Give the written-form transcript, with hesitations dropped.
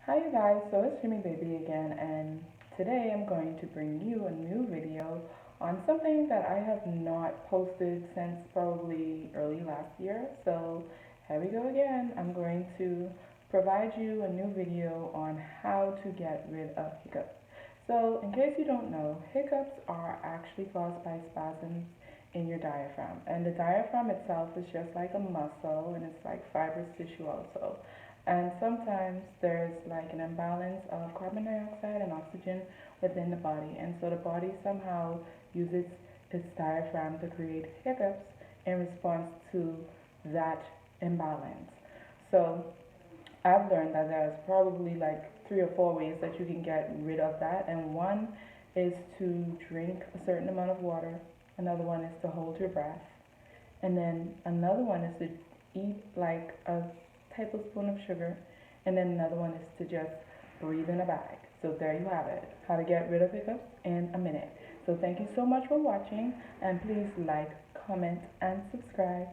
Hi you guys, so it's Jimmy Baby again, and today I'm going to bring you a new video on something that I have not posted since probably early last year. So here we go again. I'm going to provide you a new video on how to get rid of hiccups. So in case you don't know, hiccups are actually caused by spasms in your diaphragm, and the diaphragm itself is just like a muscle, and it's like fibrous tissue also. And sometimes there's like an imbalance of carbon dioxide and oxygen within the body. And so the body somehow uses its diaphragm to create hiccups in response to that imbalance. So I've learned that there's probably like 3 or 4 ways that you can get rid of that. And one is to drink a certain amount of water, another one is to hold your breath, and then another one is to eat like a tablespoon of sugar, and then another one is to just breathe in a bag. So there you have it, how to get rid of hiccups in a minute. So thank you so much for watching, and please like, comment, and subscribe.